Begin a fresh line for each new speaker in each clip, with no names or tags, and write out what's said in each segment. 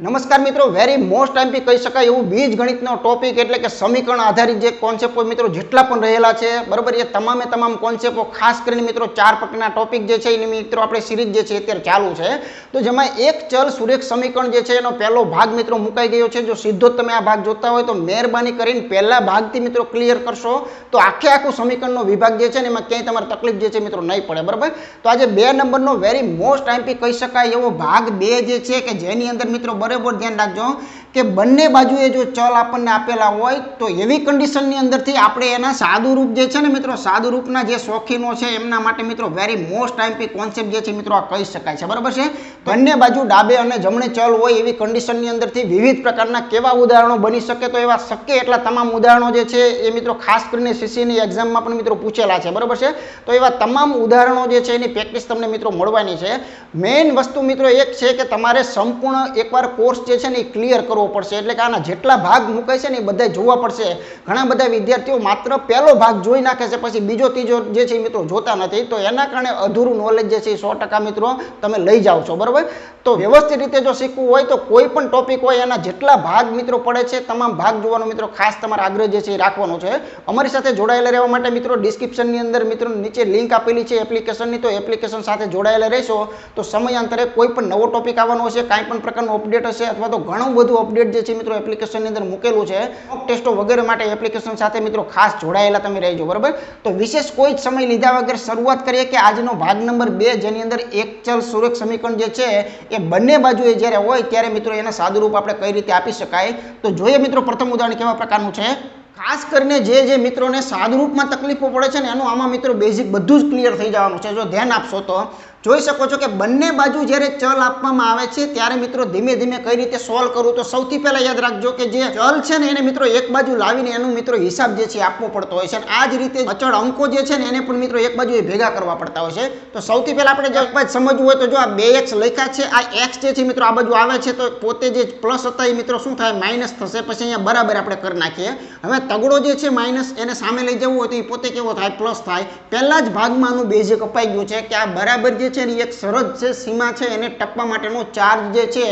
નમસ્કાર મિત્રો, very most MP કહી શકાય એવું બીજગણિતનો ટોપિક એટલે કે સમીકરણ આધારિત જે કોન્સેપ્ટો મિત્રો જેટલા પણ રહેલા છે બરાબર, એ તમામે તમામ કોન્સેપ્ટો ખાસ કરીને મિત્રો 4 પ્રકારના ટોપિક જે છે એની મિત્રો આપણે સિરીઝ જે છે અત્યારે ચાલુ છે. તો જેમાં એક ચલ સુરેખ સમીકરણ જે છે એનો પહેલો ભાગ મિત્રો મુકાઈ ગયો છે. જો સીધો જ તમે આ ભાગ જોતા હોય તો મહેરબાની કરીને પહેલા ભાગથી મિત્રો ક્લિયર કરશો તો આખું સમીકરણનો વિભાગ જે છે ને એમાં ક્યાંય તમારે તકલીફ જે છે મિત્રો નહીં પડે બરાબર. તો આજે 2 નંબરનો વેરી મોસ્ટ એમપી કહી શકાય એવો ભાગ 2 જે છે કે જેની અંદર મિત્રો બરાબર ધ્યાન રાખજો કે બંને બાજુએ જો ચલ આપણને આપેલા હોય તો એવી કન્ડિશનની અંદરથી આપણે એના સાદું રૂપ જે છે ને મિત્રો, સાદું રૂપના જે શોખીનો છે એમના માટે મિત્રો વેરી મોસ્ટ એમપી કોન્સેપ્ટ જે છે મિત્રો આ કહી શકાય છે બરાબર છે. બંને બાજુ ડાબે અને જમણે ચલ હોય એવી કન્ડિશનની અંદરથી વિવિધ પ્રકારના કેવા ઉદાહરણો બની શકે, તો એવા શક્ય એટલા તમામ ઉદાહરણો જે છે એ મિત્રો ખાસ કરીને સીસીની એક્ઝામમાં પણ મિત્રો પૂછેલા છે બરાબર છે. તો એવા તમામ ઉદાહરણો જે છે એની પ્રેક્ટિસ તમને મિત્રો મળવાની છે. મેઇન વસ્તુ મિત્રો એક છે કે તમારે સંપૂર્ણ એકવાર કોર્સ જે છે ને એ ક્લિયર કરવો પડશે, એટલે કે આના જેટલા ભાગ મુકાય છે ને એ બધા જોવા પડશે. ઘણા બધા વિદ્યાર્થીઓ માત્ર પહેલો ભાગ જોઈ નાખે છે, પછી બીજો ત્રીજો જે છે મિત્રો જોતા નથી, તો એના કારણે અધૂરું નોલેજ જે છે 100% મિત્રો તમે લઈ જાઓ છો બરાબર. તો વ્યવસ્થિત રીતે જો શીખવું હોય તો કોઈ પણ ટોપિક હોય એના જેટલા ભાગ મિત્રો પડે છે તમામ ભાગ જોવાનો મિત્રો ખાસ તમારા આગ્રહ જે છે એ રાખવાનો છે. અમારી સાથે જોડાયેલા રહેવા માટે મિત્રો ડિસ્ક્રિપ્શનની અંદર મિત્રો નીચે લિંક આપેલી છે એપ્લિકેશનની, તો એપ્લિકેશન સાથે જોડાયેલા રહેશો તો સમયાંતરે કોઈ પણ નવો ટોપિક આવવાનો હશે, કાંઈ પણ પ્રકારનો અપડેટ હશે અથવા તો ઘણું બધું અપડેટ જે છે મિત્રો એપ્લિકેશનની અંદર મૂકેલું છે, મોક ટેસ્ટો વગેરે માટે એપ્લિકેશન સાથે મિત્રો ખાસ જોડાયેલા તમે રહેજો બરાબર. તો વિશેષ કોઈ જ સમય લીધા વગર શરૂઆત કરીએ કે આજનો ભાગ નંબર 2 જેની અંદર એક ચલ સુરેખ સમીકરણ જે છે એ બંને બાજુએ જ્યારે હોય ત્યારે મિત્રો એના સાદુરૂપ આપણે કઈ રીતે આપી શકાય. તો જોઈએ મિત્રો પ્રથમ ઉદાહરણ કેવા પ્રકારનું છે. ખાસ કરીને જે મિત્રોને સાદુરૂપમાં તકલીફો પડે છે ને એનું આમાં મિત્રો બેઝિક બધું જ ક્લિયર થઈ જવાનું છે. જો ધ્યાન આપશો તો જોઈ શકો છો કે બંને બાજુ જ્યારે ચલ આપવામાં આવે છે ત્યારે મિત્રો ધીમે ધીમે કઈ રીતે સોલ્વ કરવું. તો સૌથી પહેલા યાદ રાખજો કે જે ચલ છે ને એને મિત્રો એક બાજુ લાવીને એનું મિત્રો હિસાબ જે છે આપવો પડતો હોય છે, અને આ જ રીતે અચળ અંકો જે છે ને એને પણ મિત્રો એક બાજુ ભેગા કરવા પડતા હોય છે. તો સૌથી પહેલા આપણે જે સમજવું હોય તો જો આ 2x લખ્યા છે, આ x જે છે મિત્રો આ બાજુ આવે છે તો પોતે જે પ્લસ હતા એ મિત્રો શું થાય માઇનસ થશે, પછી અહીંયા બરાબર આપણે કરી નાખીએ. હવે તગડો જે છે માઇનસ એને સામે લઈ જવું હોય તો એ પોતે કેવો થાય પ્લસ થાય. પહેલા જ ભાગમાં આનું બેઝિક અપાઈ ગયું છે કે આ બરાબર જે છે ને એક સરળ છે સીમા છે, એને ટપવા માટેનો ચાર્જ જે છે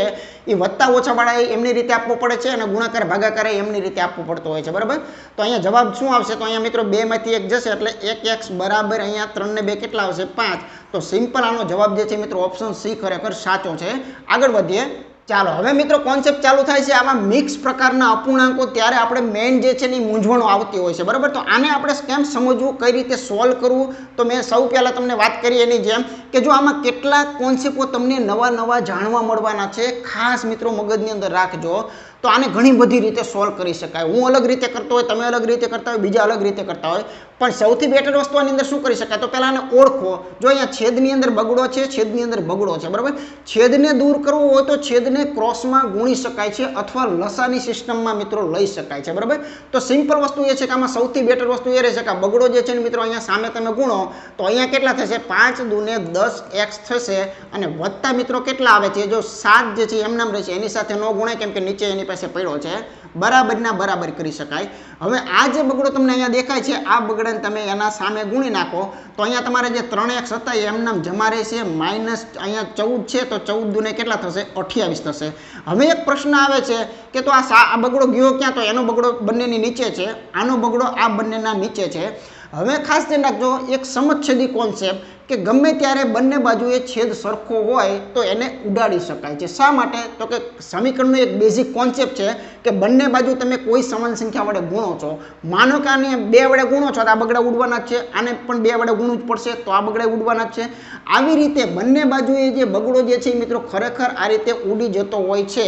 એ વત્તા ઓછા વાળા એમની રીતે આપવો પડે છે અને ગુણાકાર ભાગાકાર એમની રીતે આપવો પડતો હોય છે બરાબર. તો અહીંયા જવાબ શું આવશે તો અહીંયા મિત્રો 2 માંથી 1 જશે એટલે 1x બરાબર અહીંયા 3 ને 2 કેટલા આવશે 5. તો સિમ્પલ આનો જવાબ જે છે મિત્રો ઓપ્શન સી ખરેખર સાચો છે. આગળ વધીએ. ચાલો હવે મિત્રો કોન્સેપ્ટ ચાલુ થાય છે આવા મિક્સ પ્રકારના અપૂર્ણાંકો, ત્યારે આપણે મેઇન જે છે એની મૂંઝવણો આવતી હોય છે બરાબર. તો આને આપણે કેમ સમજવું, કઈ રીતે સોલ્વ કરવું, તો મેં સૌ પહેલાં તમને વાત કરી એની જેમ કે જો આમાં કેટલાક કોન્સેપ્ટો તમને નવા જાણવા મળવાના છે, ખાસ મિત્રો મગજની અંદર રાખજો. તો આને ઘણી બધી રીતે સોલ્વ કરી શકાય. હું અલગ રીતે કરતો હોય, તમે અલગ રીતે કરતા હોય, બીજા અલગ રીતે કરતા હોય, પણ સૌથી બેટર વસ્તુ આની અંદર શું કરી શકાય તો પહેલાં આને ઓળખો. જો અહીંયા છેદની અંદર બગડો છે, છેદની અંદર બગડો છે બરાબર. છેદને દૂર કરવો હોય તો છેદને ક્રોસમાં ગુણી શકાય છે અથવા લસાની સિસ્ટમમાં મિત્રો લઈ શકાય છે બરાબર. તો સિમ્પલ વસ્તુ એ છે કે આમાં સૌથી બેટર વસ્તુ એ રહેશે કે બગડો જે છે ને મિત્રો અહીંયા સામે તમે ગુણો તો અહીંયા કેટલા થશે 5 દુને 10x થશે, અને વત્તા મિત્રો કેટલા આવે છે જો 7 જે છે એમ નામ રહેશે, એની સાથે ન ગુણાય કેમ કે નીચે એની પાસે પડ્યો છે, બરાબરના બરાબર કરી શકાય. હવે આ જે બગડો તમને અહીંયા દેખાય છે આ બગડાને તમે એના સામે ગુણી નાખો તો અહીંયા તમારે જે 3x હતા એ એમ નામ જમા રહેશે, માઇનસ અહીંયા 14 છે તો 14 દુને કેટલા થશે 28 થશે. હવે એક પ્રશ્ન આવે છે કે તો આ બગડો ગયો ક્યાં, તો એનો બગડો બંનેની નીચે છે, આનો બગડો આ બંનેના નીચે છે. હવે ખાસ ધ્યાન રાખજો એક સમછેદી કોન્સેપ્ટ કે ગમે ત્યારે બંને બાજુએ છેદ સરખો હોય તો એને ઉડાડી શકાય છે. શા માટે તો કે સમીકરણનો એક બેઝિક કોન્સેપ્ટ છે કે બંને બાજુ તમે કોઈ સમાન સંખ્યા વડે ગુણો છો. માનો કે આને 2 વડે ગુણો છો તો આ બગડા ઉડવાના જ છે, આને પણ 2 વડે ગુણવું જ પડશે તો આ બગડા ઉડવાના જ છે. આવી રીતે બંને બાજુએ જે બગડો જે છે મિત્રો ખરેખર આ રીતે ઉડી જતો હોય છે.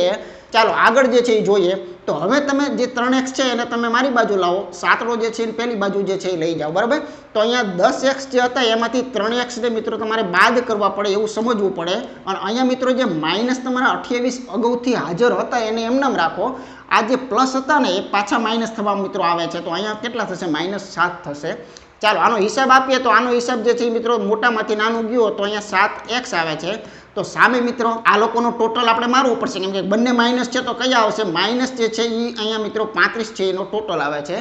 ચાલો આગળ જે છે એ જોઈએ. તો હવે તમે જે 3x છે એને તમે મારી બાજુ લાવો, સાતડો જે છે એ પેલી બાજુ જે છે એ લઈ જાઓ બરાબર. તો અહીંયા 10x જે હતા એમાંથી 3x ને મિત્રો તમારે બાદ કરવા પડે એવું સમજવું પડે, અને અહીંયા મિત્રો જે માઇનસ તમારા 28 અગાઉથી હાજર હતા એને એમ નામ રાખો. આ જે પ્લસ હતા ને એ પાછા માઇનસ થવા મિત્રો આવે છે, તો અહીંયા કેટલા થશે -7 થશે. ચાલો આનો હિસાબ આપીએ તો આનો હિસાબ જે છે મિત્રો મોટામાંથી નાનું ગયો તો અહીંયા 7x આવે છે. તો સામે મિત્રો આ લોકોનો ટોટલ આપણે મારવું પડશે, કેમ કે બંને માઇનસ છે તો કયા આવશે? માઇનસ જે છે એ અહીંયા મિત્રો 35 છે એનો ટોટલ આવે છે.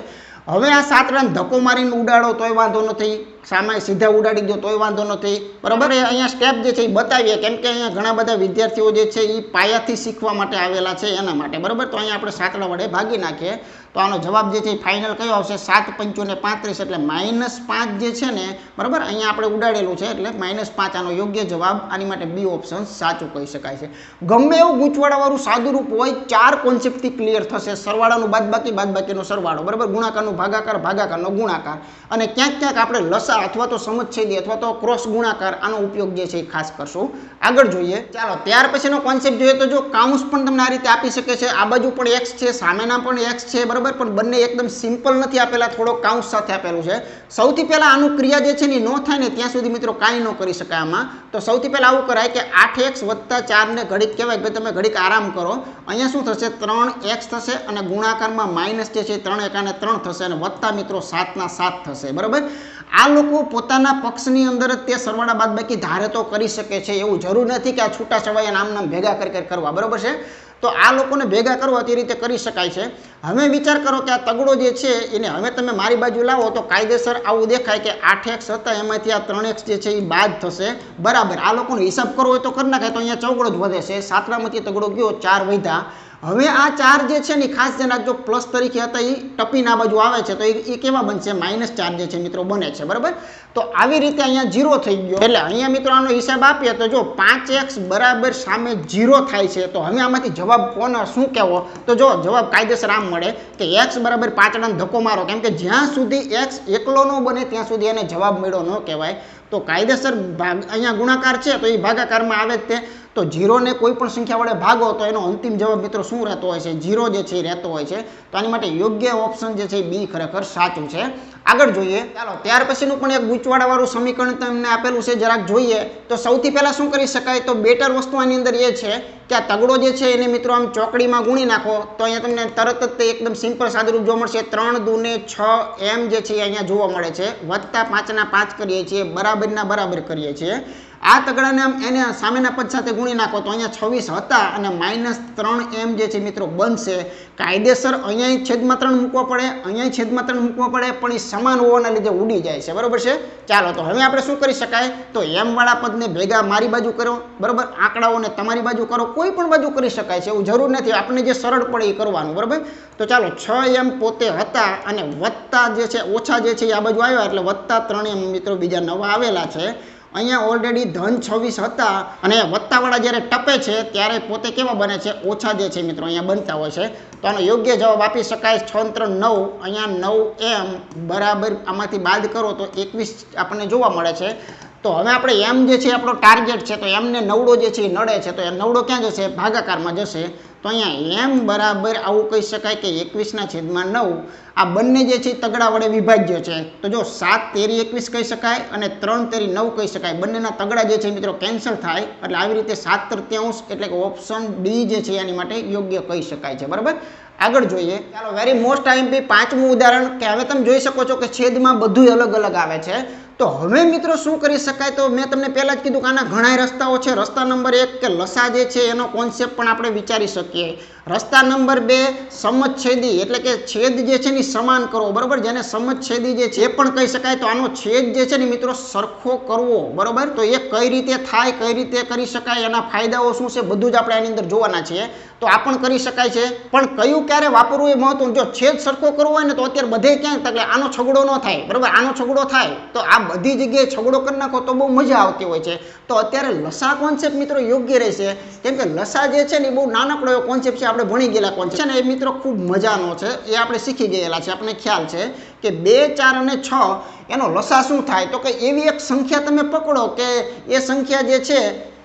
હવે આ 7 રન ધક્કો મારીને ઉડાડો તોય વાંધો નથી, સામે સીધા ઉડાડી દો તોય વાંધો નથી, બરાબર. અહીંયા સ્ટેપ જે છે એ બતાવીએ, કેમ કે અહીંયા ઘણા બધા વિદ્યાર્થીઓ જે છે એ પાયાથી શીખવા માટે આવેલા છે એના માટે, બરાબર. તો અહીંયા આપણે 7 વડે ભાગી નાખીએ તો આનો જવાબ જે છે ફાઇનલ કયો આવશે? 7 5 ને 35 એટલે -5 જે છે ને, બરાબર. અહીંયા આપણે ઉડાડેલું છે એટલે -5 આનો યોગ્ય જવાબ. આની માટે બી ઓપ્શન સાચું કહી શકાય છે. ગમે એવું ગૂંચવાડાવાળું સાદું રૂપ હોય, 4 કોન્સેપ્ટથી ક્લિયર થશે. સરવાળાનું બાદબાકી, બાદબાકીનો સરવાળો, બરાબર. ગુણાકારનું ભાગાકાર, ભાગાકારનો ગુણાકાર, અને ક્યાંક ક્યાંક આપણે લસા અથવા તો સમછેદી અથવા તો ક્રોસ ગુણાકાર આનો ઉપયોગ જે છે એ ખાસ કરશું. આગળ જોઈએ. ચાલો ત્યાર પછીનો કોન્સેપ્ટ જોઈએ તો જો કાઉન્સ પણ તમને આ રીતે આપી શકે છે. આ બાજુ પણ x છે, સામેના પણ x છે, બરાબર. પણ બંને એકદમ સિમ્પલ નથી આપેલા, થોડો કાઉન્સ સાથે આપેલું છે. સૌથી પહેલા આનું ક્રિયા જે છે ને ન થાય ને ત્યાં સુધી મિત્રો કાંઈ ન કરી શકાય આમાં. તો સૌથી પહેલા આવું કરાય કે 8x + 4 ને ઘડીક કહેવાય કે તમે ઘડીક આરામ કરો. અહીંયા શું થશે? 3x થશે અને ગુણાકારમાં માઇનસ જે છે 3 એકાને 3 થશે અને વત્તા મિત્રો 7 ના 7 થશે, બરાબર. આ લોકો પોતાના પક્ષની અંદર જ તે સરવાળા બાદબાકી ધારે તો કરી શકે છે, એવું જરૂર નથી કે આ છૂટા છવાયા નામ ભેગા કરી કરવા, બરાબર છે. તો આ લોકોને ભેગા કરવા તે રીતે કરી શકાય છે. હવે વિચાર કરો કે આ તગડો જે છે એને હવે તમે મારી બાજુ લાવો તો કાયદેસર આવું દેખાય કે 8x હતા એમાંથી આ 3x જે છે એ બાદ થશે, બરાબર. આ લોકોનો હિસાબ કરવો હોય તો કરી નાખાય, તો અહીંયા ચોગડો જ વધે છે. 7માંથી તગડો ગયો, 4 વધ્યા. હવે આ 4 જે છે ને ખાસ ધ્યાન રાખજો, પ્લસ તરીકે હતા એ ટપીને આ બાજુ આવે છે તો એ કેવા બનશે? -4 જે છે મિત્રો બને છે, બરાબર. તો આવી રીતે અહીંયા 0 થઈ ગયો. એટલે અહીંયા મિત્રો આનો હિસાબ આપીએ તો જો 5x બરાબર સામે 0 થાય છે. તો હવે આમાંથી જવાબ કોનો શું કહેવો? તો જો જવાબ કાયદેસર આમ મળે કે x બરાબર 5 રન ધક્કો મારો, કેમ કે જ્યાં સુધી x એકલો ન બને ત્યાં સુધી એને જવાબ મળ્યો ન કહેવાય. તો કાયદેસર અહીંયા ગુણાકાર છે તો એ ભાગાકારમાં આવે જ તે. તો 0 ને કોઈ પણ સંખ્યા વડે ભાગો તો એનો અંતિમ જવાબ મિત્રો શું રહેતો હોય છે? 0 જે છે એ રહેતો હોય છે. તો આની માટે યોગ્ય ઓપ્શન જે છે એ બી ખરેખર સાચું છે. આગળ જોઈએ. ચાલો ત્યાર પછીનું પણ એક ગૂંચવાડાવાળું સમીકરણ તમને આપેલું છે, જરાક જોઈએ. તો સૌથી પહેલા શું કરી શકાય? તો બેટર વસ્તુ આની અંદર એ છે કે આ તગડો જે છે એને મિત્રો આમ ચોકડીમાં ગુણી નાખો તો અહીંયા તમને તરત જ તે એકદમ સિમ્પલ સાદુરૂપ જોવા મળશે. 3 દૂને 6 એમ જે છે અહીંયા જોવા મળે છે. વત્તા 5 ના 5 કરીએ છીએ, બરાબરના બરાબર કરીએ છીએ. આ તગડાને આમ એને સામેના પદ સાથે ગુણી નાખો તો અહીંયા 26 હતા અને -3m જે છે મિત્રો બનશે. કાયદેસર અહીંયા છેદમાં 3 મૂકવો પડે, અહીંયા છેદમાં 3 મૂકવો પડે, પણ એ સમાન હોવાના લીધે ઉડી જાય છે, બરાબર છે. ચાલો તો હવે આપણે શું કરી શકાય? તો m વાળા પદને ભેગા મારી બાજુ કરો, બરાબર. આંકડાઓને તમારી બાજુ કરો, કોઈ પણ બાજુ કરી શકાય છે, એવું જરૂર નથી. આપણે જે સરળ પડે એ કરવાનું, બરાબર. તો ચાલો 6m પોતે હતા અને વત્તા જે છે ઓછા જે છે એ આ બાજુ આવ્યા એટલે વત્તા 3m મિત્રો બીજા નવા આવેલા છે. અહીંયા ઓલરેડી ધન 26 હતા અને વત્તાવાળા જ્યારે ટપે છે ત્યારે પોતે કેવા બને છે? ઓછા જે છે મિત્રો અહીંયા બનતા હોય છે. તો આનો યોગ્ય જવાબ આપી શકાય 6 3 9. અહીંયા 9m બરાબર આમાંથી બાદ કરો તો 21 આપણને જોવા મળે છે. તો હવે આપણે m જે છે આપણો ટાર્ગેટ છે, તો એમને નવડો જે છે એ નડે છે, તો એ નવડો ક્યાં જશે? ભાગાકારમાં જશે. તો અહીંયા m બરાબર આવું કહી શકાય કે 21/9. આ બંને જે છે તગડા વડે વિભાજ્ય છે. તો જો 7 તેરી 21 કહી શકાય અને 3 તેરી 9 કહી શકાય. બંનેના તગડા જે છે મિત્રો કેન્સલ થાય એટલે આવી રીતે 7/3 એટલે કે ઓપ્શન ડી જે છે એની માટે યોગ્ય કહી શકાય છે, બરાબર. આગળ જોઈએ. ચાલો વેરી મોસ્ટ આઈએમપી પાંચમું ઉદાહરણ કે હવે તમે જોઈ શકો છો કે છેદમાં બધું અલગ અલગ આવે છે. તો હવે મિત્રો શું કરી શકાય? તો મેં તમને પહેલા જ કીધું કે આના ઘણા રસ્તાઓ છે. રસ્તા નંબર 1 કે લસા જે છે એનો કોન્સેપ્ટ પણ આપણે વિચારી શકીએ. રસ્તા નંબર 2 સમછેદી એટલે કે છેદ જે છે ને સમાન કરવો, બરાબર. જેને સમછેદી જે છે પણ કહી શકાય. તો આનો છેદ જે છે ને મિત્રો સરખો કરવો, બરાબર. તો એ કઈ રીતે થાય, કઈ રીતે કરી શકાય, એના ફાયદાઓ શું છે બધું જ આપણે આની અંદર જોવાના છીએ. તો આ પણ કરી શકાય છે, પણ કયું ક્યારે વાપરવું એ મહત્વનું. જો છેદ સરખો કરવો હોય ને તો અત્યારે બધે ક્યાંક એટલે આનો છગડો ન થાય, બરાબર. આનો છગડો થાય તો આ બધી જગ્યાએ છગડો કરી નાખો તો બહુ મજા આવતી હોય છે. તો અત્યારે લસા કોન્સેપ્ટ મિત્રો યોગ્ય રહેશે, કેમ કે લસા જે છે ને એ બહુ નાનકડો એવો કોન્સેપ્ટ છે. આપણે ભણી ગયેલા કોન્સેપ્ટ છે ને એ મિત્રો ખૂબ મજાનો છે, એ આપણે શીખી ગયેલા છે. આપણને ખ્યાલ છે કે 2 4 અને 6 એનો લસા શું થાય? તો કે એવી એક સંખ્યા તમે પકડો કે એ સંખ્યા જે છે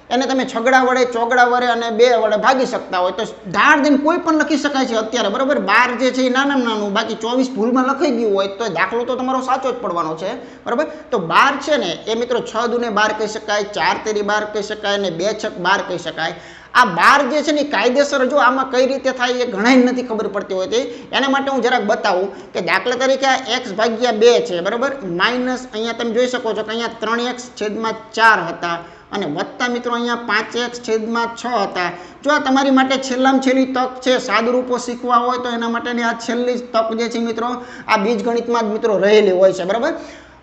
એને તમે છગડા વડે, ચોગડા વડે અને 2 વડે ભાગી શકતા હોય તો ધાર દઈને કોઈ પણ લખી શકાય છે અત્યારે, બરાબર. 12 જે છે એ નાનામાં નાનું, બાકી 24 ભૂલમાં લખાઈ ગયું હોય તો દાખલો તો તમારો સાચો જ પડવાનો છે, બરાબર. તો 12 છે ને એ મિત્રો 6 દૂને 12 કહી શકાય, 4 તેરી 12 કહી શકાય અને 2 છક 12 કહી શકાય. આ 12 જે છે ને કાયદેસર જો આમાં કઈ રીતે થાય એ ઘણાય નથી ખબર પડતી હોય તે એના માટે હું જરાક બતાવું કે દાખલા તરીકે આ x ભાગ્યા 2 છે બરાબર માઇનસ અહીંયા તમે જોઈ શકો છો કે અહીંયા 3x છેદમાં 4 હતા અને વત્તા મિત્રો અહીંયા 5x છેદમાં 6 હતા જો આ તમારી માટે છેલ્લામાં છેલ્લી તક છે સાદુરૂપો શીખવા હોય તો એના માટેની આ છેલ્લી તક જે છે મિત્રો આ બીજગણિતમાં જ મિત્રો રહેલી હોય છે બરાબર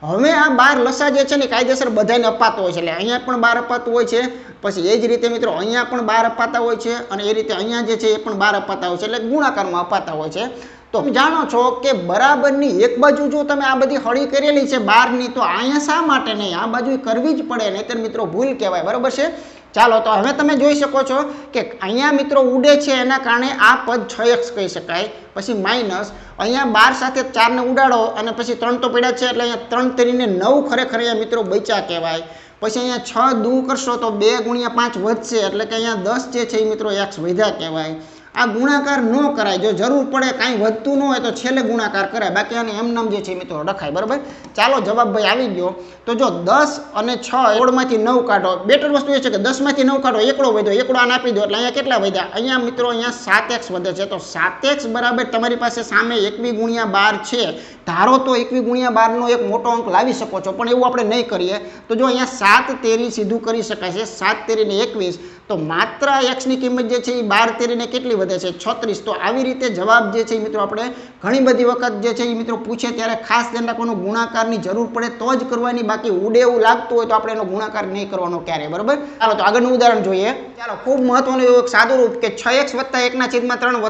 હવે આ 12 લસા જે છે ને કાયદેસર બધાને અપાતો હોય છે એટલે અહીંયા પણ 12 અપાતું હોય છે પછી એ જ રીતે મિત્રો અહીંયા પણ 12 અપાતા હોય છે અને એ રીતે અહીંયા જે છે એ પણ 12 અપાતા હોય છે એટલે ગુણાકારમાં અપાતા હોય છે તો તમે જાણો છો કે બરાબરની એક બાજુ જો તમે આ બધી હળી કરેલી છે 12ની તો અહીંયા શા માટે નહીં આ બાજુ કરવી જ પડે નહીંતર મિત્રો ભૂલ કહેવાય બરાબર છે ચાલો તો હવે તમે જોઈ શકો છો કે અહીંયા મિત્રો ઉડે છે એના કારણે આ પદ 6x કહી શકાય પછી માઇનસ અહીંયા 12 સાથે 4 ને ઉડાડો અને પછી 3 તો પડ્યા છે એટલે અહીંયા 3 તરીને 9 ખરેખર અહીંયા મિત્રો બચ્યા કહેવાય પછી અહીંયા 6 દૂ કરશો તો 2 ગુણ્યા 5 વધશે એટલે કે અહીંયા 10 જે છે એ મિત્રો x વધ્યા કહેવાય આ ગુણાકાર ન કરાય જો જરૂર પડે કાંઈ વધતું ન હોય તો છેલ્લે ગુણાકાર કરાય બાકી આને એમ નામ જે છે મિત્રો રખાય બરાબર ચાલો જવાબ ભાઈ આવી ગયો તો જો 10 અને 6 એકડોમાંથી 9 કાઢો બેટર વસ્તુ એ છે કે 10માંથી 9 કાઢો એકડો વધ્યો એકડો આને આપી દો એટલે અહીંયા કેટલા વધ્યા અહીંયા મિત્રો અહીંયા 7x વધે છે તો 7x બરાબર તમારી પાસે સામે 21 ગુણ્યા 12 છે ધારો તો 21 ગુણ્યા 12 નો એક મોટો અંક લાવી શકો છો પણ એવું આપણે નહીં કરીએ તો જો અહીંયા 7 તેરી સીધું કરી શકાય છે 7 તેરીને 21 તો માત્ર x ની કિંમત જે છે એ 12 તેરીને કેટલી વધે છે 36 તો આવી રીતે જવાબ જે છે મિત્રો આપણે ઘણી બધી વખત જે છે એ મિત્રો પૂછે ત્યારે ખાસ ધ્યાન રાખવાનું ગુણાકારની જરૂર પડે તો જ કરવાની બાકી ઉડે એવું લાગતું હોય તો આપણે એનો ગુણાકાર નહીં કરવાનો ક્યારે બરાબર ચાલો તો આગળનું ઉદાહરણ જોઈએ ચાલો ખૂબ મહત્વનું એવું એક સાદું રૂપ કે 6x + 1/3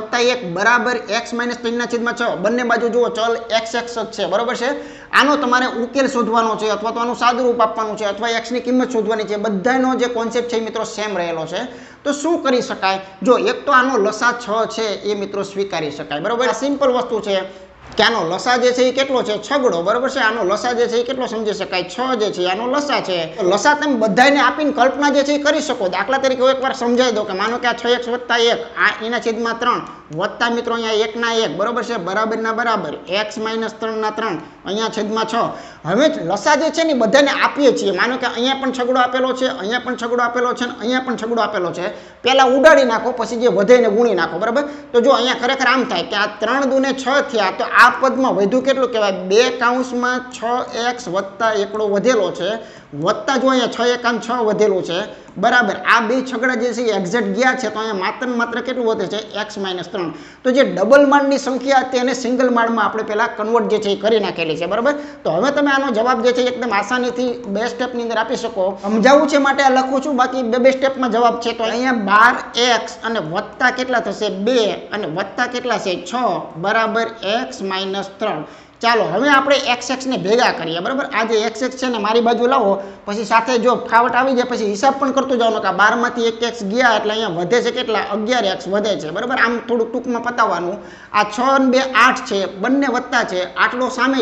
+ 1 બરાબર x - 3/6 બંને બાજુ જુઓ ચલ x જ છે બરાબર છે આનો તમારે ઉકેલ શોધવાનો છે અથવા તો આનું સાદું રૂપ આપવાનું છે અથવા x ની કિંમત શોધવાની છે બધાનો જે કોન્સેપ્ટ છે મિત્રો સેમ રહેલો છે તો શું કરી શકાય જો એક તો આનો લસા 6 છે એ મિત્રો સ્વીકારી શકાય બરાબર આ સિમ્પલ વસ્તુ છે કે આનો લસા જે છે એ કેટલો છે છગડો બરાબર છે આનો લસા જે છે એ કેટલો સમજી શકાય 6 જે છે આનો લસા છે તો લસા તમે બધાને આપીને કલ્પના જે છે એ કરી શકો દાખલા તરીકે એકવાર સમજાવી દો કે માનો કે આ 6x + 1 આ એના છેદમાં 3 વત્તા મિત્રો અહીંયા 1 ના 1 બરાબર છે બરાબરના બરાબર x - 3 ના 3 અહીંયા છેદમાં 6 હવે લસા જે છે ને બધાને આપીએ છીએ માનો કે અહીંયા પણ છગડો આપેલો છે અહીંયા પણ છગડો આપેલો છે અને અહીંયા પણ છગડો આપેલો છે પહેલા ઉડાડી નાખો પછી જે વધે એને ગુણી નાખો બરાબર તો જો અહીંયા ખરેખર આમ થાય કે આ 3 દૂને 6 થયા તો આ પદમાં વધુ કેટલું કહેવાય 2 કૌંસમાં 6x વત્તા એકડો વધેલો છે વત્તા જો અહીંયા 6 એકામ 6 વધેલું છે બરાબર આ બે છગડા જે છે એ એક્ઝેક્ટ ગયા છે તો અહીંયા માત્ર કેટલું વધે છે x - 3 તો જે ડબલ માળની સંખ્યા તેને સિંગલ માળમાં આપણે પહેલા કન્વર્ટ જે છે એ કરી નાખેલી છે બરાબર તો હવે તમે આનો જવાબ જે છે એકદમ આસાનીથી બે સ્ટેપની અંદર આપી શકો સમજાવવું છે માટે આ લખું છું બાકી બે સ્ટેપમાં જવાબ છે તો અહીંયા 12x અને વત્તા કેટલા થશે 2 અને વત્તા કેટલા છે 6 બરાબર x - 3 ચાલો હવે આપણે x ને ભેગા કરીએ બરાબર આ જે x છે ને મારી બાજુ લાવો પછી સાથે જો ફાવટ આવી જાય પછી હિસાબ પણ કરતું જવાનું કે 12 માંથી 1x ગયા એટલે અહીંયા વધે છે કેટલા 11x વધે છે બરાબર આમ થોડું ટૂંકમાં પતાવવાનું આ 6 અને 2 8 છે બંને વત્તા છે આટલો સામે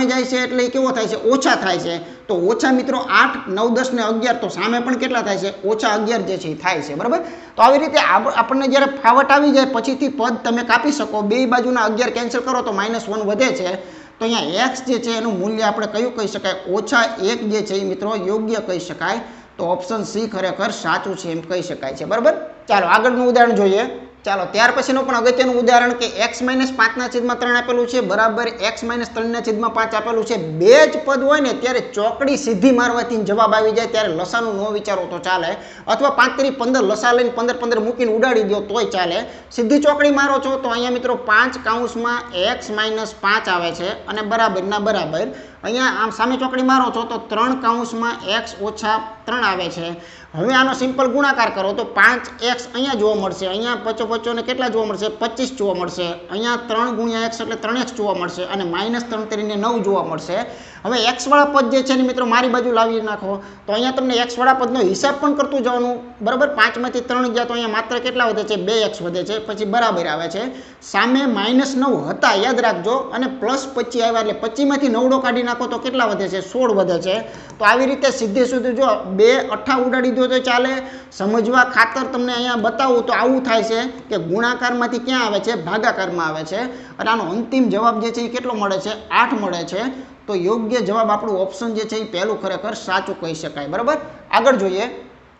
જાય છે એટલે એ કેવો થાય છે ઓછા થાય છે તો ઓછા મિત્રો 8 9 10 ને 11 તો સામે પણ કેટલા થાય છે ઓછા 11 જે છે થાય છે બરાબર તો આવી રીતે આપણને જ્યારે ફાવટ આવી જાય પછીથી પદ તમે કાપી શકો બે બાજુના 11 કેન્સલ કરો તો -1 વધે છે તો અહીંયા x જે છે એનું મૂલ્ય આપણે કયું કહી શકાય -1 જે છે એ મિત્રો યોગ્ય કહી શકાય તો ઓપ્શન C ખરેખર સાચું છે એમ કહી શકાય છે બરાબર ચાલો આગળનું ઉદાહરણ જોઈએ ચાલો ત્યાર પછીનું પણ અગત્યનું ઉદાહરણ કે x - 5/3 આપેલું છે બરાબર x - 3/5 આપેલું છે બે જ પદ હોય ને ત્યારે ચોકડી સીધી મારવાથી જવાબ આવી જાય ત્યારે લસાનું ન વિચારો તો ચાલે અથવા 5 તેરી 15 લસા લઈને 15 મૂકીને ઉડાડી દો તોય ચાલે સીધી ચોકડી મારો છો તો અહીંયા મિત્રો 5 કૌંસમાં x - 5 આવે છે અને બરાબરના બરાબર અહીંયા આમ સામે ચોકડી મારો છો તો 3 કૌંસમાં x - 3 આવે છે હવે આનો સિમ્પલ ગુણાકાર કરો તો 5x અહીંયા જોવા મળશે અહીંયા 55 ને કેટલા જોવા મળશે 25 જોવા મળશે અહીંયા 3 ગુણ્યા x એટલે 3x જોવા મળશે અને -3 તરીને 9 જોવા મળશે હવે x વાળા પદ જે છે ને મિત્રો મારી બાજુ લાવી નાખો તો અહીંયા તમને x વાળા પદનો હિસાબ પણ કરતું જવાનું બરાબર 5 માંથી 3 ગયા તો અહીંયા માત્ર કેટલા વધે છે 2x વધે છે પછી બરાબર આવે છે સામે -9 હતા યાદ રાખજો અને +25 આવ્યા એટલે 25 માંથી 9 કાઢી નાખો તો કેટલા વધે છે 16 વધે છે તો આવી રીતે સીધે સીધું જો 2 8 ઉડાડી દો તો ચાલે સમજવા ખાતર તમને અહીંયા બતાવું તો આવું થાય છે કે ગુણાકારમાંથી ક્યાં આવે છે ભાગાકારમાં આવે છે અને આનો અંતિમ જવાબ જે છે એ કેટલો મળે છે 8 મળે છે તો યોગ્ય જવાબ આપણું ઓપ્શન જે છે એ પહેલું ખરેખર સાચું કહી શકાય બરાબર આગળ જોઈએ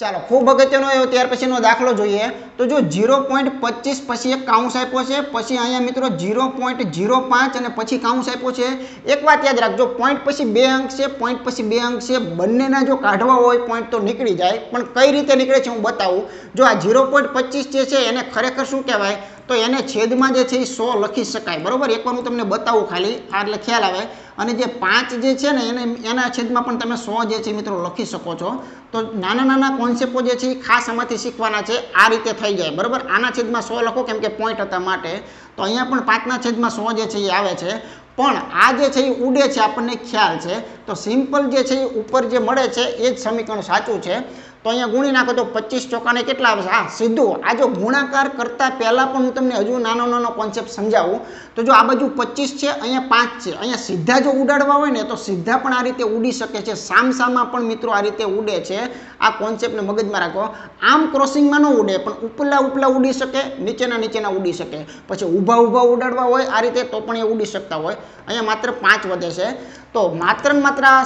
ચાલો ખૂબ અગત્યનો આવ્યો ત્યાર પછીનો દાખલો જોઈએ તો જો 0.25 પછી એક કાઉન્સ આપ્યો છે, પછી અહીંયા મિત્રો 0.05 અને પછી કાઉન્સ આપ્યો છે. એક વાત યાદ રાખજો, પોઈન્ટ પછી 2 અંક છે, પોઈન્ટ પછી 2 અંક છે, બંનેના જો કાઢવા હોય પોઈન્ટ તો નીકળી જાય, પણ કઈ રીતે નીકળે છે હું બતાવું. જો આ 0.25 જે છે એને ખરેખર શું કહેવાય તો એને છેદમાં જે છે એ 100 લખી શકાય, બરોબર. એકવાર હું તમને બતાવું ખાલી આ એટલે ખ્યાલ આવે. અને જે 5 જે છે ને એના છેદમાં પણ તમે 100 જે છે મિત્રો લખી શકો છો. તો નાના નાના કોન્સેપ્ટો જે છે એ ખાસ આમાંથી શીખવાના છે. આ રીતે થઈ જાય, બરોબર. આના છેદમાં 100 લખો કેમ કે પોઈન્ટ હતા માટે, તો અહીંયા પણ 5ના છેદમાં 100 જે છે એ આવે છે. પણ આ જે છે એ ઉડે છે, આપણને ખ્યાલ છે. તો સિમ્પલ જે છે એ ઉપર જે મળે છે એ જ સમીકરણ સાચું છે. તો અહીંયા ગુણી નાખો તો 25 ચોકાને કેટલા આવે છે? હા, સીધું. આ જો ગુણાકાર કરતા પહેલાં પણ હું તમને હજુ નાનો કોન્સેપ્ટ સમજાવું. તો જો આ બાજુ 25 છે, અહીંયા 5 છે, અહીંયા સીધા જો ઉડાડવા હોય ને તો સીધા પણ આ રીતે ઉડી શકે છે, સામસામા પણ મિત્રો આ રીતે ઉડે છે. આ કોન્સેપ્ટને મગજમાં રાખો. આમ ક્રોસિંગમાં ન ઉડે, પણ ઉપલા ઉડી શકે, નીચેના ઉડી શકે. પછી ઊભા ઉડાડવા હોય આ રીતે તો પણ એ ઉડી શકતા હોય. અહીંયા માત્ર 5 વધે છે. તો માત્ર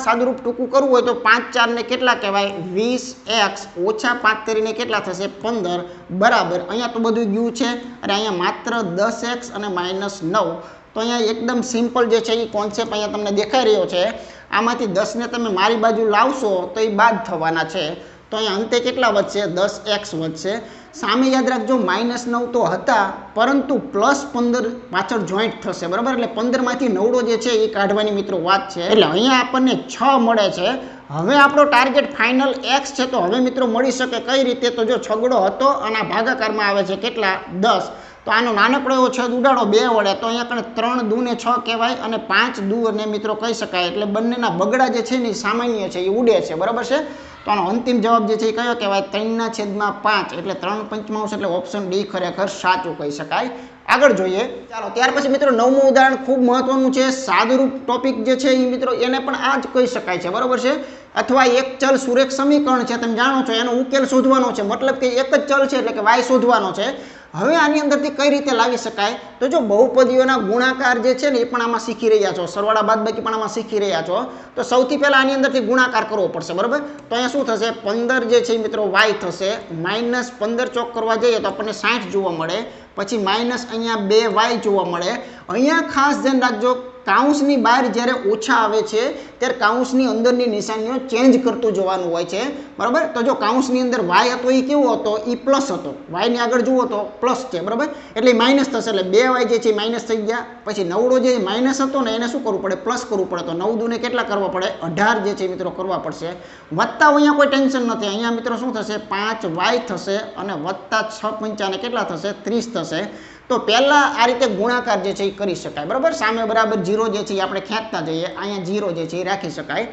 સાદુરૂપ ટૂંકું કરવું હોય તો 5 4 ને કેટલા કહેવાય? 20x ઓછા 5 કરીને કેટલા થશે? 15 બરાબર. અહીંયા તો બધું ગયું છે અને અહીંયા માત્ર 10x અને -9. તો અહીંયા એકદમ સિમ્પલ જે છે એ કોન્સેપ્ટ અહીંયા તમને દેખાઈ રહ્યો છે. આમાંથી 10 ને તમે મારી બાજુ લાવશો તો એ બાદ થવાના છે. તો અહીંયા અંતે કેટલા વધશે? 10x વધશે. સામે યાદ રાખજો -9 તો હતા, પરંતુ +15 પાછળ જોઈન્ટ થશે, બરાબર. એટલે 15માંથી 9 જે છે એ કાઢવાની મિત્રો વાત છે. એટલે અહીંયા આપણને 6 મળે છે. હવે આપણો ટાર્ગેટ ફાઇનલ x છે. તો હવે મિત્રો મળી શકે કઈ રીતે? તો જો છગડો હતો અને આ ભાગાકારમાં આવે છે કેટલા? 10. તો આનો નાનકડો એવો છેદ ઉડાડો 2 વડે, તો અહીંયા કણે 3 2 ને 6 કહેવાય અને 5 2 ને મિત્રો કહી શકાય. એટલે બંનેના બગડા જે છે ને સામાન્ય છે, એ ઉડે છે, બરાબર છે. તો આનો અંતિમ જવાબ જે છે એ કયો કહેવાય? 3/5 એટલે 3/5 એટલે ઓપ્શન ડી ખરેખર સાચું કહી શકાય. આગળ જોઈએ. ચાલો ત્યાર પછી મિત્રો 9મું ઉદાહરણ ખૂબ મહત્વનું છે. સાદુરૂપ ટોપિક જે છે એ મિત્રો એને પણ આ જ કહી શકાય છે, બરાબર છે. અથવા એક ચલ સુરેખ સમીકરણ છે, તમે જાણો છો, એનો ઉકેલ શોધવાનો છે. મતલબ કે એક જ ચલ છે એટલે કે y શોધવાનો છે. હવે આની અંદરથી કઈ રીતે લાવી શકાય? તો જો બહુપદીઓના ગુણાકાર જે છે ને એ પણ આમાં શીખી રહ્યા છો, સરવાળા બાદબાકી પણ આમાં શીખી રહ્યા છો. તો સૌથી પહેલા આની અંદરથી ગુણાકાર કરવો પડશે, બરાબર. તો અહીંયા શું થશે? 15 જે છે મિત્રો y થશે, -15 ચોક કરવા જઈએ તો આપણને 60 જોવા મળે. પછી માઇનસ અહીંયા 2y જોવા મળે. અહીંયા ખાસ ધ્યાન રાખજો, કાઉન્સની બહાર જ્યારે ઓછા આવે છે ત્યારે કાઉન્સની અંદરની નિશાનીઓ ચેન્જ કરતું જોવાનું હોય છે, બરાબર. તો જો કાઉન્સની અંદર y હતો એ કેવો હતો? એ પ્લસ હતો. y ની આગળ જુઓ તો પ્લસ છે, બરાબર. એટલે માઇનસ થશે, એટલે 2y જે છે માઇનસ થઈ ગયા. પછી 9 જે માઇનસ હતો ને એને શું કરવું પડે? પ્લસ કરવું પડે. તો 9 2 ને કેટલા કરવા પડે? 18 જે છે મિત્રો કરવા પડશે. વત્તા અહીંયા કોઈ ટેન્શન નથી. અહીંયા મિત્રો શું થશે? 5y થશે અને વત્તા 6 5 કેટલા થશે? 30 થશે. તો પહેલા આ રીતે ગુણાકાર જે છે એ કરી શકાય, બરાબર. સામે બરાબર 0 જે છે એ આપણે ખેંચતા જઈએ, અહીંયા 0 જે છે એ રાખી શકાય.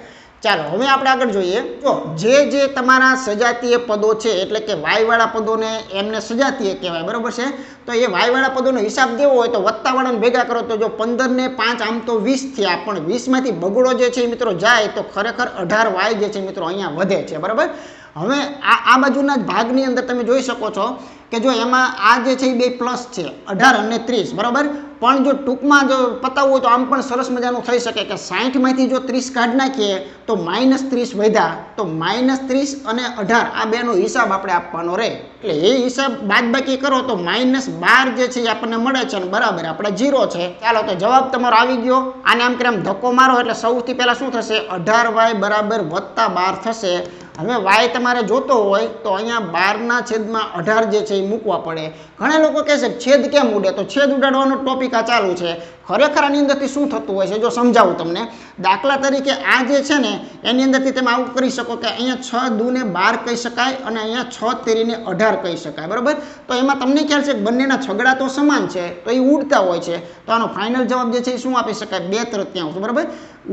ચાલો હવે આપણે આગળ જોઈએ. તો જે તમારા સજાતીય પદો છે, એટલે કે y વાળા પદોને એમને સજાતીય કહેવાય, બરાબર છે. તો એ y વાળા પદોનો હિસાબ દેવો હોય તો વત્તાવાળાને ભેગા કરો તો જો 15 ને 5 આમ તો 20 થયા, પણ 20 માંથી બગડો જે છે મિત્રો જાય તો ખરેખર 18y જે છે મિત્રો અહીંયા વધે છે, બરાબર. હવે આ બાજુના જ ભાગની અંદર તમે જોઈ શકો છો કે જો એમાં આ જે છે એ બે પ્લસ છે, 18 અને 30, બરાબર. પણ જો ટૂંકમાં જો પતાવવું હોય તો આમ પણ સરસ મજાનું થઈ શકે કે 60 માંથી જો 30 કાઢી નાખીએ તો -30 વધ્યા. તો -30 અને 18 આ બેનો હિસાબ આપણે આપવાનો રહે. એટલે એ હિસાબ બાદબાકી કરો તો -12 જે છે એ આપણને મળે છે અને બરાબર આપણે 0 છે. ચાલો તો જવાબ તમારો આવી ગયો. આને આમ કે આમ ધક્કો મારો એટલે સૌથી પહેલા શું થશે? 18y બરાબર +12 થશે. હવે y તમારે જોતો હોય તો અહીંયા 12 છેદમાં 18 જે છે એ મૂકવા પડે. ઘણા લોકો કહે છે છેદ કેમ ઉડે? તો છેદ ઉડાડવાનો ટોપિક આ ચાલુ છે. ખરેખર આની અંદરથી શું થતું હોય છે જો સમજાવું તમને. દાખલા તરીકે આ જે છે ને એની અંદરથી તમે આવું કરી શકો કે અહીંયા 6 2 ને 12 કહી શકાય અને અહીંયા 6 3 ને 18 કહી શકાય, બરાબર. તો એમાં તમને ખ્યાલ છે કે બંનેના છગડા તો સમાન છે, તો એ ઉડતા હોય છે. તો આનો ફાઇનલ જવાબ જે છે એ શું આપી શકાય? 2/3, બરાબર.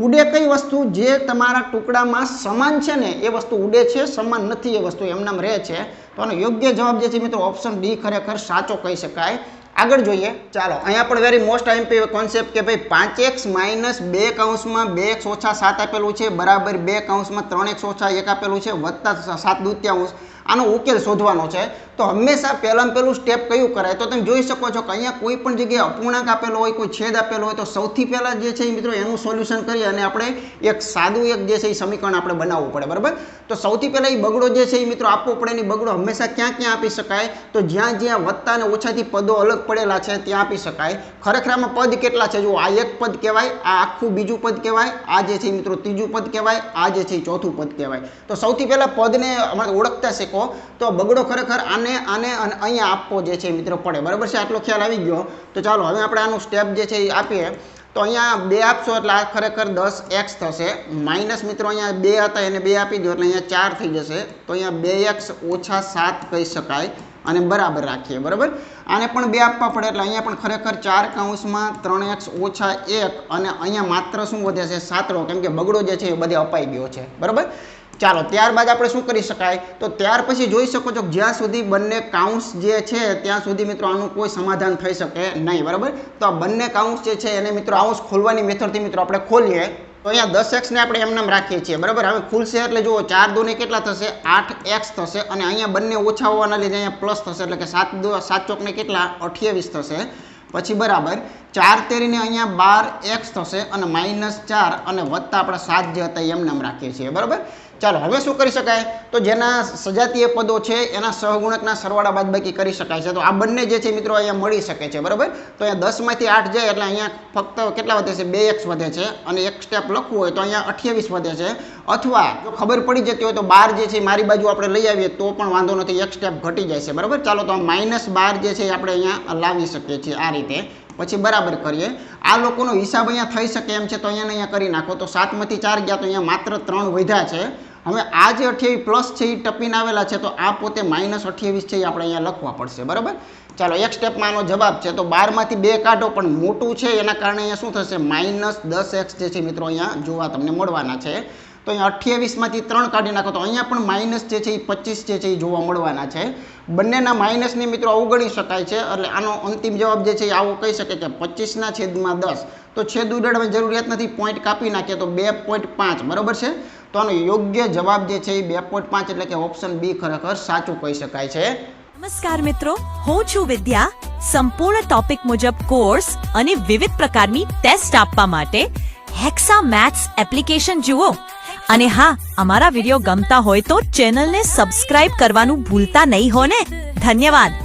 ઉડે કઈ વસ્તુ? જે તમારા ટુકડામાં સમાન છે ને એ વસ્તુ ઉડે છે, સમાન નથી એ વસ્તુ એમનામ રહે છે. તો આનો યોગ્ય જવાબ જે છે મિત્રો ઓપ્શન ડી ખરેખર સાચો કહી શકાય. આગળ જોઈએ. ચાલો અહીંયા પણ વેરી મોસ્ટ આઈએમપી કોન્સેપ્ટ કે ભાઈ 5x - 2 કૌંસમાં 2x - 7 આપેલું છે બરાબર 2 કૌંસમાં 3x - 1 આપેલું છે વત્તા 7 દૂત્યાંશ. આનો ઉકેલ શોધવાનો છે તો હંમેશા પહેલાં પહેલું સ્ટેપ કયું કરાય તો તમે જોઈ શકો છો કે અહીંયા કોઈ પણ જગ્યાએ અપૂર્ણાંક આપેલો હોય કોઈ છેદ આપેલો હોય તો સૌથી પહેલાં જે છે એ મિત્રો એનું સોલ્યુશન કરી અને આપણે એક સાદું એક જે છે એ સમીકરણ આપણે બનાવવું પડે બરાબર તો સૌથી પહેલાં એ બગડો જે છે એ મિત્રો આપવો પડે એની બગડો હંમેશા ક્યાં ક્યાં આપી શકાય તો જ્યાં જ્યાં વત્તા અને ઓછાથી પદો અલગ પડેલા છે ત્યાં આપી શકાય ખરેખર આમાં પદ કેટલા છે જો આ એક પદ કહેવાય આ આખું બીજું પદ કહેવાય આ જે છે મિત્રો ત્રીજું પદ કહેવાય આ જે છે ચોથું પદ કહેવાય તો સૌથી પહેલાં પદને ઓળખતા શીખો તો બગડો ખરેખર આને આને અને અહીંયા આપવો જે છે મિત્રો પડે બરાબર છે આટલો ખ્યાલ આવી ગયો તો ચાલો હવે આપણે આનું સ્ટેપ જે છે એ આપીએ તો અહીંયા 2 આપશો એટલે આ ખરેખર 10x થશે માઇનસ મિત્રો અહીંયા 2 હતા એને 2 આપી દો એટલે અહીંયા 4 થઈ જશે તો અહીંયા 2x ઓછા 7 કહી શકાય અને બરાબર રાખીએ બરાબર આને પણ 2 આપવા પડે એટલે અહીંયા પણ ખરેખર 4 કૌંસમાં 3x ઓછા 1 અને અહીંયા માત્ર શું વધે છે 7 કેમ કે બગડો જે છે એ બધે અપાઈ ગયો છે બરાબર ચાલો ત્યારબાદ આપણે શું કરી શકાય તો ત્યાર પછી જોઈ શકો છો જ્યાં સુધી બંને કાઉન્સ જે છે ત્યાં સુધી મિત્રો આનું કોઈ સમાધાન થઈ શકે નહીં બરાબર તો આ બંને કાઉન્સ જે છે એને મિત્રો આઉન્સ ખોલવાની મેથડથી મિત્રો આપણે ખોલીએ તો અહીંયા 10x ને આપણે એમ નામ રાખીએ છીએ બરાબર હવે ખુલશે એટલે જુઓ 4 દો ને કેટલા થશે 8x થશે અને અહીંયા બંને ઓછા હોવાના લીધે અહીંયા પ્લસ થશે એટલે કે 7 ચોક ને કેટલા 28 થશે પછી બરાબર 4 તેરીને અહીંયા 12x થશે અને -4 અને વત્તા આપણે 7 જે હતા એમ નામ રાખીએ છીએ બરાબર ચાલો હવે શું કરી શકાય તો જેના સજાતીય પદો છે એના સહગુણકના સરવાળા બાદબાકી કરી શકાય છે તો આ બંને જે છે મિત્રો અહીંયા મળી શકે છે બરાબર તો અહીંયા 10 માંથી 8 જાય એટલે અહીંયા ફક્ત કેટલા વધે છે 2x વધે છે અને એક સ્ટેપ લખવું હોય તો અહીંયા 28 વધે છે અથવા જો ખબર પડી જતી હોય તો 12 જે છે મારી બાજુ આપણે લઈ આવીએ તો પણ વાંધો નથી એક સ્ટેપ ઘટી જાય છે બરાબર ચાલો તો -12 જે છે આપણે અહીંયા લાવી શકીએ છીએ આ રીતે પછી બરાબર કરીએ આ લોકોનો હિસાબ અહીંયા થઈ શકે એમ છે તો અહીંયા કરી નાખો તો 7 માંથી 4 ગયા તો અહીંયા માત્ર 3 વધ્યા છે હવે આ જે 28 પ્લસ છે એ ટપીને આવેલા છે તો આ પોતે -28 છે એ આપણે અહીંયા લખવા પડશે બરાબર ચાલો એક સ્ટેપમાં આનો જવાબ છે તો 12 માંથી 2 કાઢો પણ મોટું છે એના કારણે અહીંયા શું થશે -10x જે છે મિત્રો અહીંયા જોવા તમને મળવાના છે તો અહીંયા 28 માંથી 3 કાઢી નાખો તો અહીંયા પણ માઇનસ જે છે એ 25 જે છે એ જોવા મળવાના છે બંનેના માઇનસને મિત્રો અવગણી શકાય છે એટલે આનો અંતિમ જવાબ જે છે એ આવો કહી શકે કે 25/10 તો છેદ ઉડાડવાની જરૂરિયાત નથી પોઈન્ટ કાપી નાખીએ તો 2.5 બરાબર છે તો આનો યોગ્ય જવાબ જે છે એ 2.5 એટલે કે ઓપ્શન બી ખરેખર સાચું કહી શકાય છે
નમસ્કાર મિત્રો હું છું વિદ્યા સંપૂર્ણ ટોપિક મુજબ કોર્સ અને વિવિધ પ્રકારની ટેસ્ટ આપવા માટે હેક્સા મેથ્સ એપ્લિકેશન જુઓ અને હા અમારા વિડિયો ગમતા હોય તો ચેનલને સબસ્ક્રાઇબ કરવાનું ભૂલતા નહીં હો ને ધન્યવાદ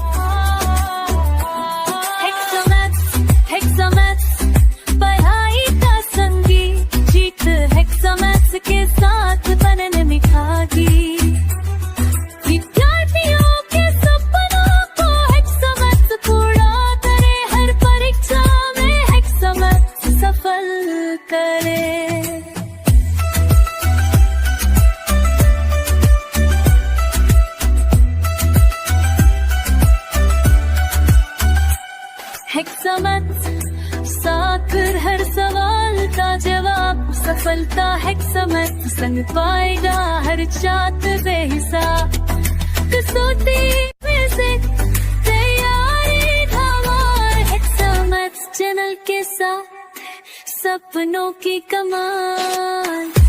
पढ़ाई का संगी जीत हेक्सा मैथ्स के साथ बनने मिठाई विद्यार्थियों के सपनों को हेक्सा मैथ्स पूरा करे हर परीक्षा में हेक्सा मैथ्स सफल करे हेक्सा मैथ्स साथ हर सवाल का जवाब सफलता हेक्सा मैथ्स संग पाएगा हर छात्र बेहिसाब कसौटी में से तैयारी धमाल हेक्सा मैथ्स चैनल के साथ सपनों की कमाल